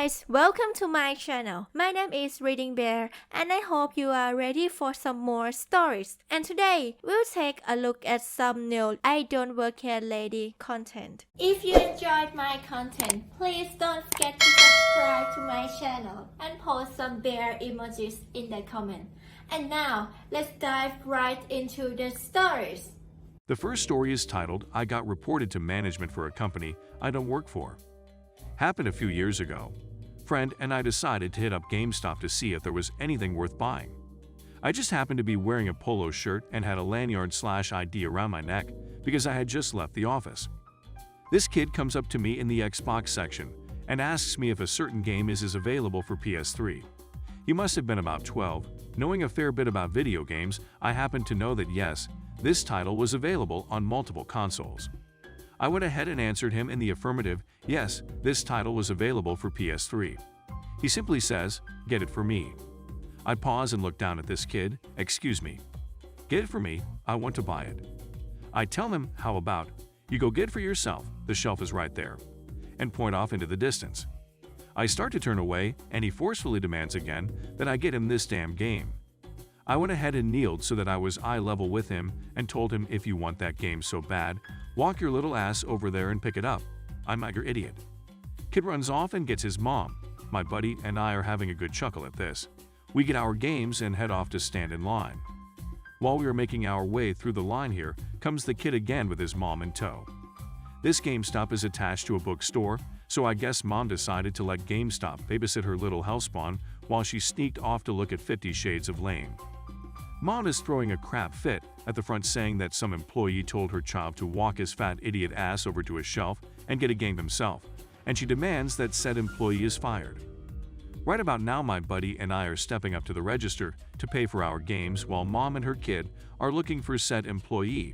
guys, welcome to my channel. My name is ReadingBear and I hope you are ready for some more stories. And today, we'll take a look at some new IDontWorkHereLady content. If you enjoyed my content, please don't forget to subscribe to my channel and post some bear emojis in the comment. And now, let's dive right into the stories. The first story is titled, I got reported to management for a company I don't work for. Happened a few years ago. Friend and I decided to hit up GameStop to see if there was anything worth buying. I just happened to be wearing a polo shirt and had a lanyard/ID around my neck because I had just left the office. This kid comes up to me in the Xbox section and asks me if a certain game is available for PS3. He must have been about 12. Knowing a fair bit about video games, I happened to know that yes, this title was available on multiple consoles. I went ahead and answered him in the affirmative, yes, this title was available for PS3. He simply says, get it for me. I pause and look down at this kid, excuse me. Get it for me, I want to buy it. I tell him, how about, you go get it for yourself, the shelf is right there, and point off into the distance. I start to turn away and he forcefully demands again that I get him this damn game. I went ahead and kneeled so that I was eye level with him and told him if you want that game so bad, walk your little ass over there and pick it up. I'm not your idiot. Kid runs off and gets his mom. My buddy and I are having a good chuckle at this. We get our games and head off to stand in line. While we are making our way through the line here, comes the kid again with his mom in tow. This GameStop is attached to a bookstore, so I guess mom decided to let GameStop babysit her little hellspawn while she sneaked off to look at 50 Shades of Lame. Mom is throwing a crap fit at the front saying that some employee told her child to walk his fat idiot ass over to a shelf and get a game himself, and she demands that said employee is fired. Right about now my buddy and I are stepping up to the register to pay for our games while mom and her kid are looking for said employee.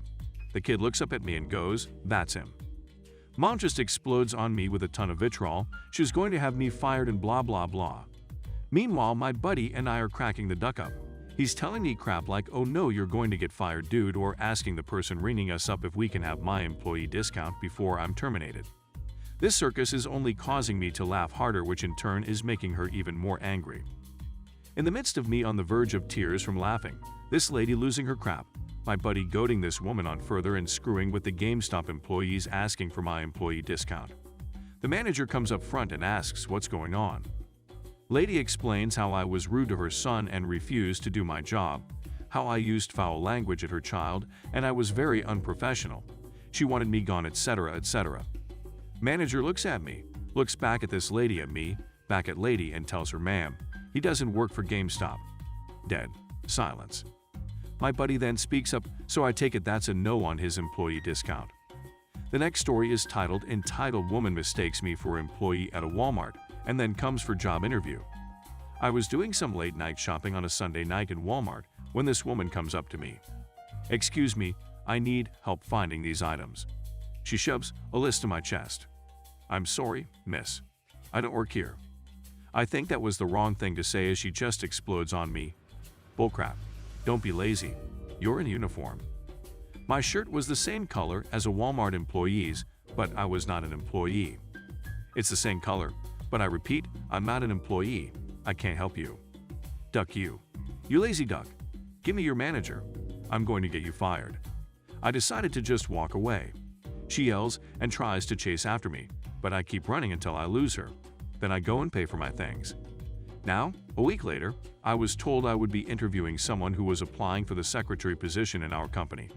The kid looks up at me and goes, that's him. Mom just explodes on me with a ton of vitriol, she's going to have me fired and blah blah blah. Meanwhile my buddy and I are cracking the duck up. He's telling me crap like, oh no you're going to get fired dude, or asking the person ringing us up if we can have my employee discount before I'm terminated. This circus is only causing me to laugh harder, which in turn is making her even more angry. In the midst of me on the verge of tears from laughing, this lady losing her crap, my buddy goading this woman on further and screwing with the GameStop employees asking for my employee discount. The manager comes up front and asks what's going on. Lady explains how I was rude to her son and refused to do my job, how I used foul language at her child and I was very unprofessional. She wanted me gone, etc., etc. Manager looks at me, looks back at this lady, at me, back at lady, and tells her, ma'am, he doesn't work for GameStop. Dead silence. My buddy then speaks up, so I take it that's a no on his employee discount. The next story is titled, Entitled Woman Mistakes Me for Employee at a Walmart and then comes for job interview. I was doing some late night shopping on a Sunday night in Walmart when this woman comes up to me. Excuse me, I need help finding these items. She shoves a list to my chest. I'm sorry, miss. I don't work here. I think that was the wrong thing to say as she just explodes on me. Bullcrap. Don't be lazy. You're in uniform. My shirt was the same color as a Walmart employee's, but I was not an employee. It's the same color, but I repeat, I'm not an employee. I can't help you. Duck you. You lazy duck. Give me your manager. I'm going to get you fired. I decided to just walk away. She yells and tries to chase after me, but I keep running until I lose her. Then I go and pay for my things. Now, a week later, I was told I would be interviewing someone who was applying for the secretary position in our company.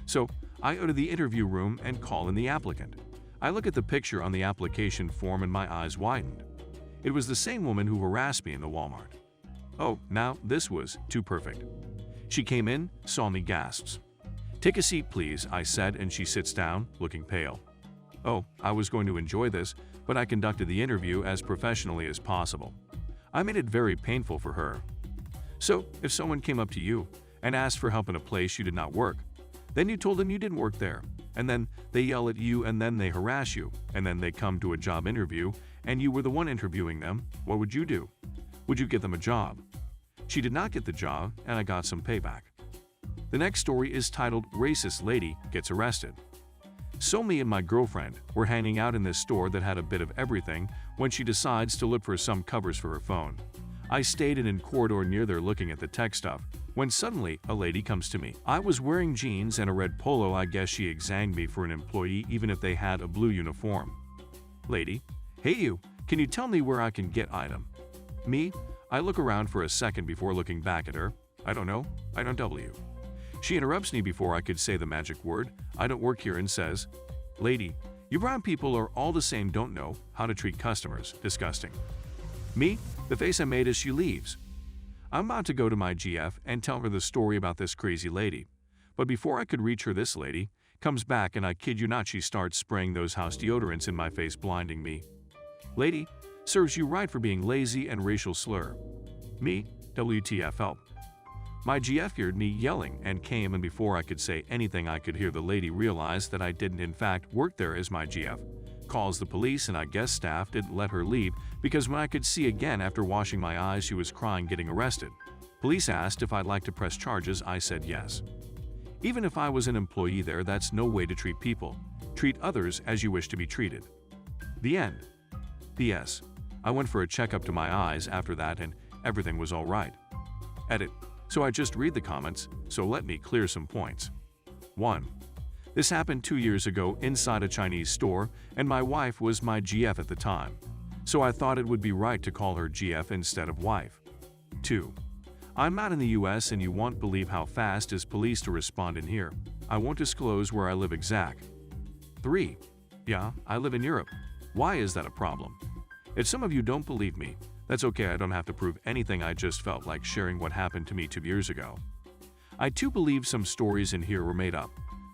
So, I go to the interview room and call in the applicant. I look at the picture on the application form and my eyes widened. It was the same woman who harassed me in the Walmart. Oh, now this was too perfect. She came in, saw me, gasps. Take a seat please, I said, and she sits down, looking pale. Oh, I was going to enjoy this, but I conducted the interview as professionally as possible. I made it very painful for her. So, if someone came up to you and asked for help in a place you did not work, then you told them you didn't work there, and then they yell at you and then they harass you, and then they come to a job interview and you were the one interviewing them, what would you do? Would you get them a job? She did not get the job and I got some payback. The next story is titled, Racist Lady Gets Arrested. So me and my girlfriend were hanging out in this store that had a bit of everything when she decides to look for some covers for her phone. I stayed in a corridor near there looking at the tech stuff, when suddenly a lady comes to me. I was wearing jeans and a red polo. I guess she examined me for an employee even if they had a blue uniform. Lady: "Hey you, can you tell me where I can get item?" Me: I look around for a second before looking back at her. "I don't know, I don't W." She interrupts me before I could say the magic word, "I don't work here," and says, "Lady, you brown people are all the same, don't know how to treat customers. Disgusting." Me: the face I made as she leaves. I'm about to go to my GF and tell her the story about this crazy lady. But before I could reach her, this lady comes back, and I kid you not, she starts spraying those house deodorants in my face, blinding me. Lady: "Serves you right for being lazy and racial slur." Me: WTF, help. My GF heard me yelling and came, and before I could say anything I could hear the lady realize that I didn't in fact work there as my GF. Calls the police, and I guess staff didn't let her leave because when I could see again after washing my eyes, she was crying getting arrested. Police asked if I'd like to press charges. I said yes. Even if I was an employee there, that's no way to treat people. Treat others as you wish to be treated. The end. P.S. I went for a checkup to my eyes after that and everything was all right. Edit. So I just read the comments, so let me clear some points. 1. This happened 2 years ago inside a Chinese store, and my wife was my GF at the time. So I thought it would be right to call her GF instead of wife. 2. I'm not in the US, and you won't believe how fast is police to respond in here. I won't disclose where I live exact. 3. Yeah, I live in Europe. Why is that a problem? If some of you don't believe me, that's okay, I don't have to prove anything. I just felt like sharing what happened to me 2 years ago. I too believe some stories in here were made up,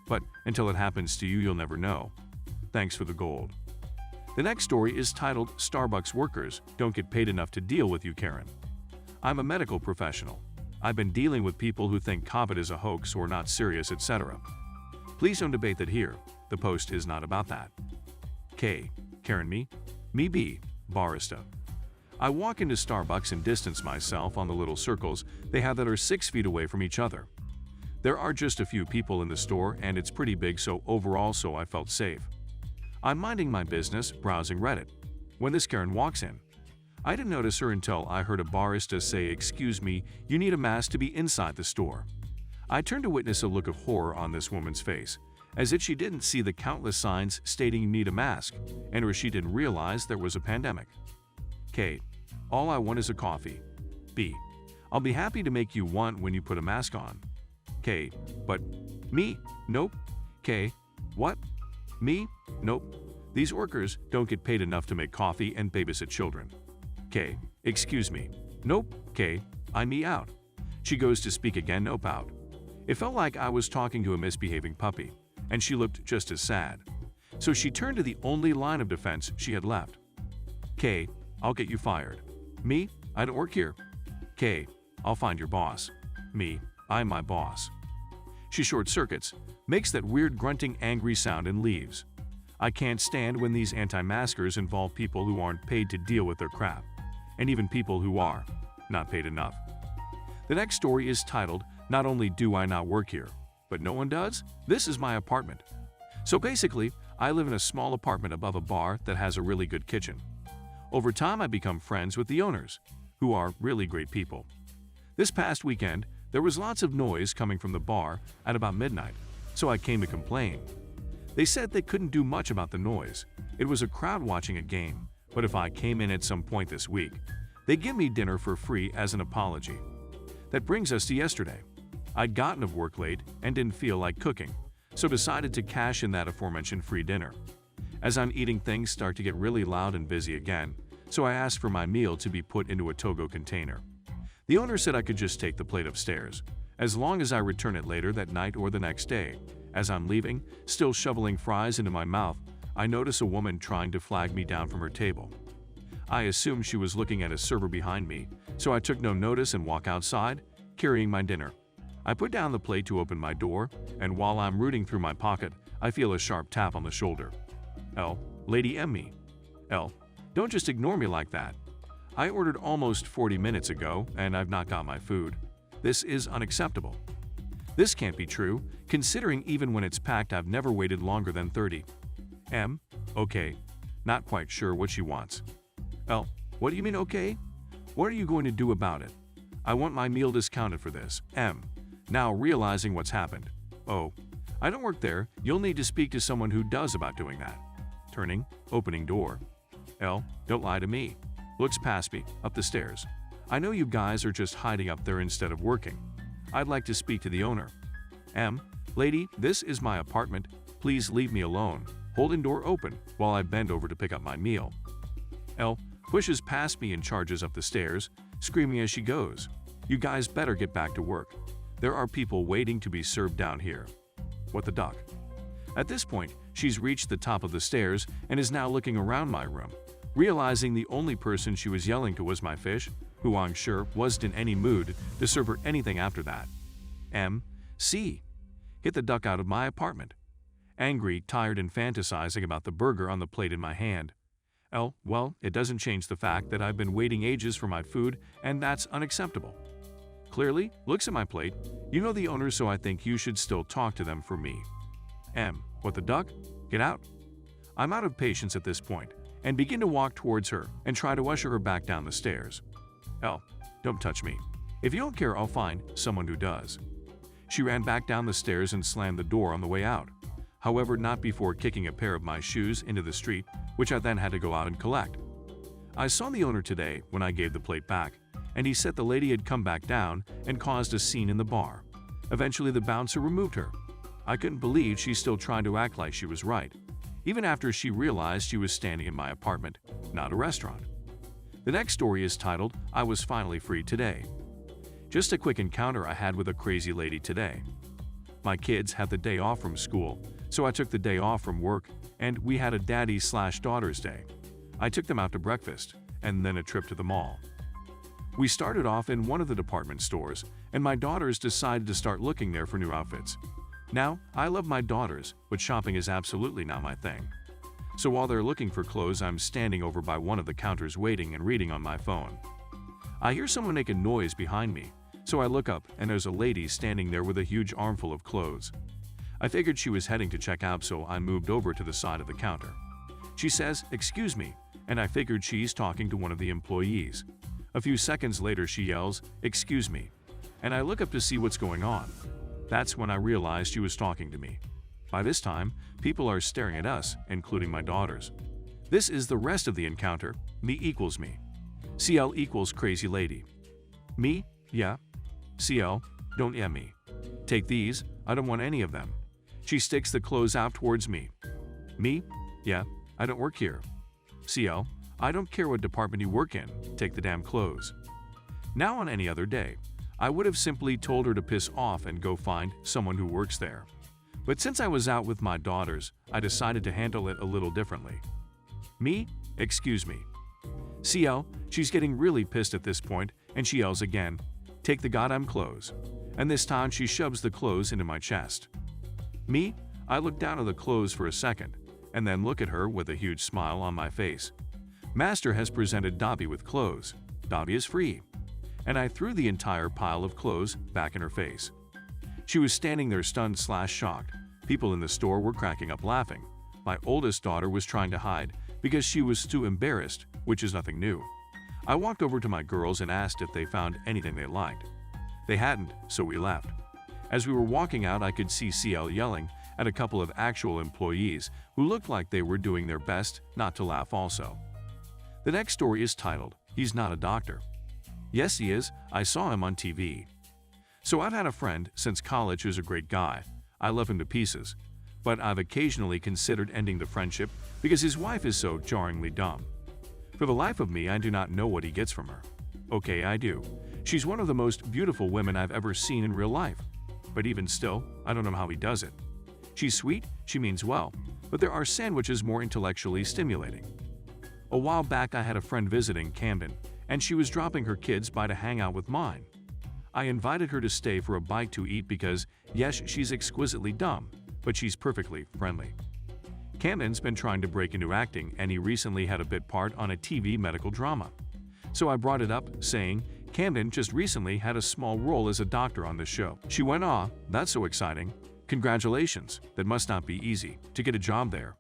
but until it happens to you, you'll never know. Thanks for the gold. The next story is titled "Starbucks Workers Don't Get Paid Enough to Deal with You, Karen." I'm a medical professional. I've been dealing with people who think COVID is a hoax or not serious, etc. Please don't debate that here. The post is not about that. K. Karen me B. Barista. I walk into Starbucks and distance myself on the little circles they have that are 6 feet away from each other. There are just a few people in the store and it's pretty big, so I felt safe. I'm minding my business, browsing Reddit, when this Karen walks in. I didn't notice her until I heard a barista say, "Excuse me, you need a mask to be inside the store." I turned to witness a look of horror on this woman's face, as if she didn't see the countless signs stating you need a mask, and or she didn't realize there was a pandemic. K. All I want is a coffee. B. I'll be happy to make you one when you put a mask on. K. But me? Nope. K. What? Me? Nope. These workers don't get paid enough to make coffee and babysit children. K. Excuse me. Nope. K. I'm me out. She goes to speak again. Nope, out. It felt like I was talking to a misbehaving puppy, and she looked just as sad. So she turned to the only line of defense she had left. K. I'll get you fired. Me? I don't work here. K. I'll find your boss. Me? I'm my boss. She short circuits, makes that weird grunting angry sound and leaves. I can't stand when these anti-maskers involve people who aren't paid to deal with their crap, and even people who are not paid enough. The next story is titled, "Not only do I not work here, but no one does? This is my apartment." So basically, I live in a small apartment above a bar that has a really good kitchen. Over time, I become friends with the owners, who are really great people. This past weekend, there was lots of noise coming from the bar at about midnight, so I came to complain. They said they couldn't do much about the noise. It was a crowd watching a game, but if I came in at some point this week, they'd give me dinner for free as an apology. That brings us to yesterday. I'd gotten off work late and didn't feel like cooking, so decided to cash in that aforementioned free dinner. As I'm eating, things start to get really loud and busy again, so I asked for my meal to be put into a Togo container. The owner said I could just take the plate upstairs, as long as I return it later that night or the next day. As I'm leaving, still shoveling fries into my mouth, I notice a woman trying to flag me down from her table. I assumed she was looking at a server behind me, so I took no notice and walk outside, carrying my dinner. I put down the plate to open my door, and while I'm rooting through my pocket, I feel a sharp tap on the shoulder. L. Lady M. Me. L. Don't just ignore me like that. I ordered almost 40 minutes ago, and I've not got my food. This is unacceptable. This can't be true, considering even when it's packed I've never waited longer than 30. M. Okay. Not quite sure what she wants. L. What do you mean okay? What are you going to do about it? I want my meal discounted for this. M. Now realizing what's happened. O. I don't work there. You'll need to speak to someone who does about doing that. Turning, opening door. L. Don't lie to me. Looks past me, up the stairs. I know you guys are just hiding up there instead of working. I'd like to speak to the owner. M. Lady, this is my apartment. Please leave me alone. Holding door open while I bend over to pick up my meal. L. Pushes past me and charges up the stairs, screaming as she goes. You guys better get back to work. There are people waiting to be served down here. What the duck? At this point, she's reached the top of the stairs and is now looking around my room, realizing the only person she was yelling to was my fish, who I'm sure wasn't in any mood to serve her anything after that. M. C. Get the duck out of my apartment. Angry, tired, and fantasizing about the burger on the plate in my hand. L. Well, it doesn't change the fact that I've been waiting ages for my food, and that's unacceptable. Clearly, looks at my plate. You know the owner, so I think you should still talk to them for me. M. What the duck? Get out. I'm out of patience at this point, and begin to walk towards her and try to usher her back down the stairs. L. Don't touch me. If you don't care, I'll find someone who does. She ran back down the stairs and slammed the door on the way out. However, not before kicking a pair of my shoes into the street, which I then had to go out and collect. I saw the owner today when I gave the plate back, and he said the lady had come back down and caused a scene in the bar. Eventually, the bouncer removed her. I couldn't believe she still tried to act like she was right, even after she realized she was standing in my apartment, not a restaurant. The next story is titled, I Was Finally Free Today. Just a quick encounter I had with a crazy lady today. My kids had the day off from school, so I took the day off from work, and we had a daddy/daughter's day. I took them out to breakfast, and then a trip to the mall. We started off in one of the department stores, and my daughters decided to start looking there for new outfits. Now, I love my daughters, but shopping is absolutely not my thing. So while they're looking for clothes, I'm standing over by one of the counters waiting and reading on my phone. I hear someone make a noise behind me, so I look up and there's a lady standing there with a huge armful of clothes. I figured she was heading to check out, so I moved over to the side of the counter. She says, "Excuse me," and I figured she's talking to one of the employees. A few seconds later she yells, "Excuse me," and I look up to see what's going on. That's when I realized she was talking to me. By this time, people are staring at us, including my daughters. This is the rest of the encounter. Me equals me. CL equals crazy lady. Me? Yeah. CL, don't yeah me. Take these, I don't want any of them. She sticks the clothes out towards me. Me? Yeah, I don't work here. CL, I don't care what department you work in, take the damn clothes. Now on any other day, I would have simply told her to piss off and go find someone who works there. But since I was out with my daughters, I decided to handle it a little differently. Me? Excuse me. CL, she's getting really pissed at this point, and she yells again, "Take the goddamn clothes." And this time she shoves the clothes into my chest. Me? I look down at the clothes for a second, and then look at her with a huge smile on my face. Master has presented Dobby with clothes. Dobby is free. And I threw the entire pile of clothes back in her face. She was standing there stunned/shocked. People in the store were cracking up laughing. My oldest daughter was trying to hide because she was too embarrassed, which is nothing new. I walked over to my girls and asked if they found anything they liked. They hadn't, so we left. As we were walking out, I could see CL yelling at a couple of actual employees who looked like they were doing their best not to laugh also. The next story is titled, He's Not a Doctor. Yes, he is. I saw him on TV. So I've had a friend since college who's a great guy. I love him to pieces. But I've occasionally considered ending the friendship because his wife is so jarringly dumb. For the life of me, I do not know what he gets from her. Okay, I do. She's one of the most beautiful women I've ever seen in real life. But even still, I don't know how he does it. She's sweet, she means well, but there are sandwiches more intellectually stimulating. A while back I had a friend visiting Camden, and she was dropping her kids by to hang out with mine. I invited her to stay for a bite to eat because, yes, she's exquisitely dumb, but she's perfectly friendly. Camden's been trying to break into acting, and he recently had a bit part on a TV medical drama. So I brought it up, saying, Camden just recently had a small role as a doctor on the show. She went, "Ah, that's so exciting. Congratulations, that must not be easy, to get a job there.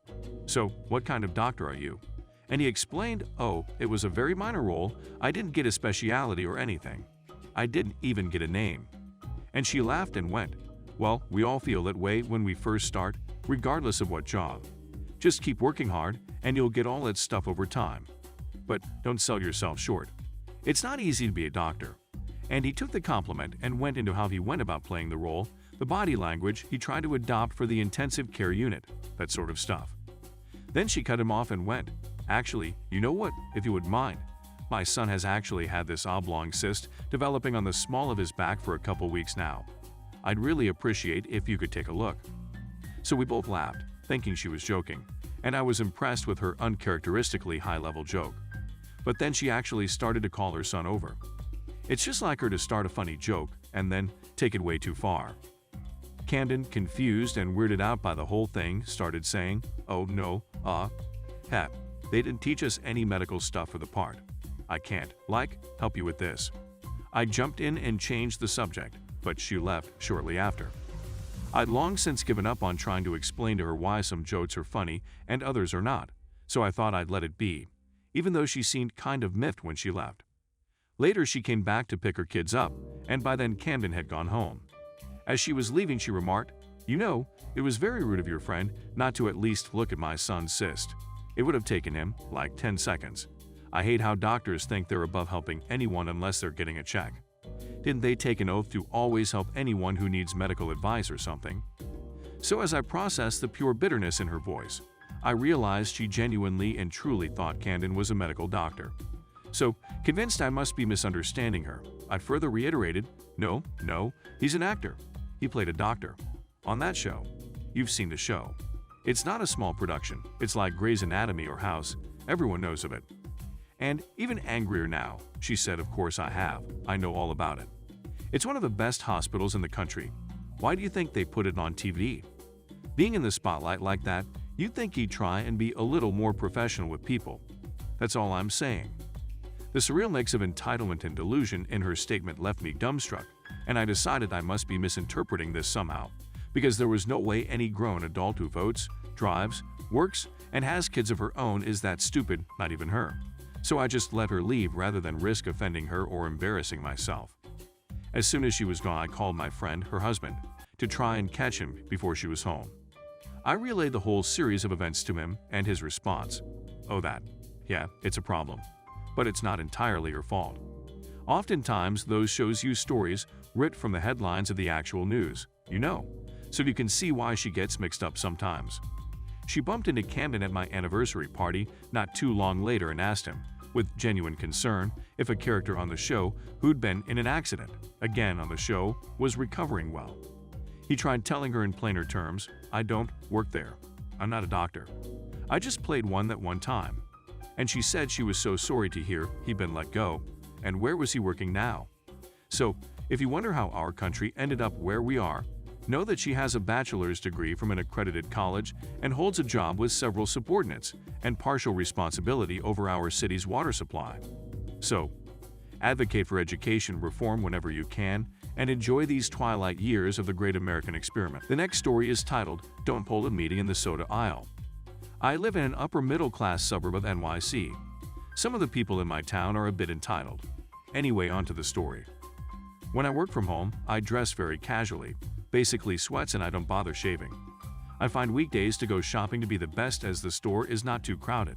So, what kind of doctor are you?" And he explained, "Oh, it was a very minor role. I didn't get a specialty or anything. I didn't even get a name." And she laughed and went, "Well, we all feel that way when we first start, regardless of what job. Just keep working hard, and you'll get all that stuff over time. But don't sell yourself short. It's not easy to be a doctor." And he took the compliment and went into how he went about playing the role, the body language he tried to adopt for the intensive care unit, that sort of stuff. Then she cut him off and went, "Actually, you know what, if you wouldn't mind, my son has actually had this oblong cyst developing on the small of his back for a couple weeks now. I'd really appreciate if you could take a look." So we both laughed, thinking she was joking, and I was impressed with her uncharacteristically high-level joke. But then she actually started to call her son over. It's just like her to start a funny joke and then take it way too far. Camden, confused and weirded out by the whole thing, started saying, "Oh no, heck, they didn't teach us any medical stuff for the part. I can't, help you with this." I jumped in and changed the subject, but she left shortly after. I'd long since given up on trying to explain to her why some jokes are funny and others are not, so I thought I'd let it be, even though she seemed kind of miffed when she left. Later she came back to pick her kids up, and by then Camden had gone home. As she was leaving she remarked, "You know, it was very rude of your friend not to at least look at my son's cyst. It would have taken him, 10 seconds. I hate how doctors think they're above helping anyone unless they're getting a check. Didn't they take an oath to always help anyone who needs medical advice or something?" So as I processed the pure bitterness in her voice, I realized she genuinely and truly thought Camden was a medical doctor. So, convinced I must be misunderstanding her, I further reiterated, No, he's an actor. He played a doctor. On that show. You've seen the show. It's not a small production. It's like Grey's Anatomy or House. Everyone knows of it." And even angrier now, she said, "Of course I have. I know all about it. It's one of the best hospitals in the country. Why do you think they put it on TV? Being in the spotlight like that, you'd think he'd try and be a little more professional with people. That's all I'm saying." The surreal mix of entitlement and delusion in her statement left me dumbstruck, and I decided I must be misinterpreting this somehow, because there was no way any grown adult who votes, drives, works, and has kids of her own is that stupid, not even her. So I just let her leave rather than risk offending her or embarrassing myself. As soon as she was gone, I called my friend, her husband, to try and catch him before she was home. I relayed the whole series of events to him, and his response, "Oh, that. Yeah, it's a problem. But it's not entirely her fault. Oftentimes, those shows use stories ripped from the headlines of the actual news, so you can see why she gets mixed up sometimes." She bumped into Camden at my anniversary party not too long later and asked him, with genuine concern, if a character on the show who'd been in an accident, again on the show, was recovering well. He tried telling her in plainer terms, "I don't work there. I'm not a doctor. I just played one that one time." And she said she was so sorry to hear he'd been let go, and where was he working now? So, if you wonder how our country ended up where we are, know that she has a bachelor's degree from an accredited college and holds a job with several subordinates and partial responsibility over our city's water supply. So, advocate for education reform whenever you can, and enjoy these twilight years of the great American experiment. The next story is titled, "Don't Pull a Meeting in the Soda Aisle." I live in an upper-middle-class suburb of NYC. Some of the people in my town are a bit entitled. Anyway, on to the story. When I work from home, I dress very casually, basically sweats, and I don't bother shaving. I find weekdays to go shopping to be the best as the store is not too crowded.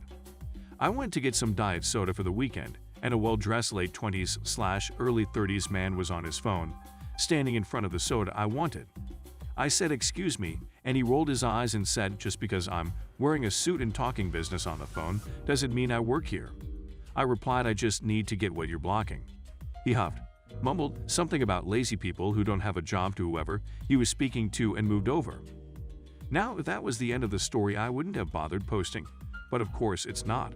I went to get some diet soda for the weekend, and a well-dressed late 20s/early 30s man was on his phone, standing in front of the soda I wanted. I said, "Excuse me," and he rolled his eyes and said, "Just because I'm wearing a suit and talking business on the phone doesn't mean I work here." I replied, "I just need to get what you're blocking." He huffed, mumbled something about lazy people who don't have a job to whoever he was speaking to, and moved over. Now, if that was the end of the story, I wouldn't have bothered posting, but of course it's not.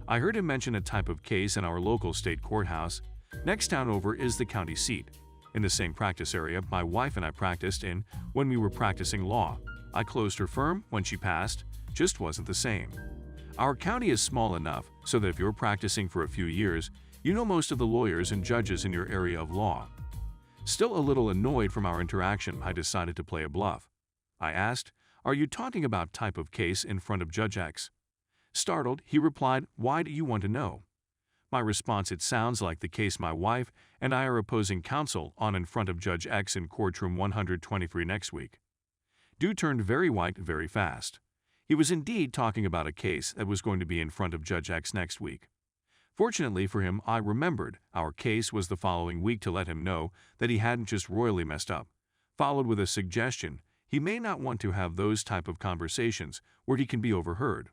I heard him mention a type of case in our local state courthouse. Next town over is the county seat. In the same practice area my wife and I practiced in when we were practicing law. I closed her firm when she passed, just wasn't the same. Our county is small enough so that if you're practicing for a few years, You know most of the lawyers and judges in your area of law. Still a little annoyed from our interaction, I decided to play a bluff. I asked, "Are you talking about type of case in front of Judge X?" Startled, he replied, "Why do you want to know?" My response: "It sounds like the case my wife and I are opposing counsel on in front of Judge X in courtroom 123 next week." Dude turned very white very fast. He was indeed talking about a case that was going to be in front of Judge X next week. Fortunately for him, I remembered our case was the following week to let him know that he hadn't just royally messed up, followed with a suggestion he may not want to have those type of conversations where he can be overheard.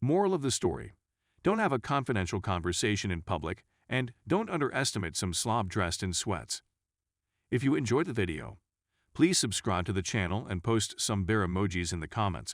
Moral of the story: don't have a confidential conversation in public, and don't underestimate some slob dressed in sweats. If you enjoyed the video, please subscribe to the channel and post some bear emojis in the comments.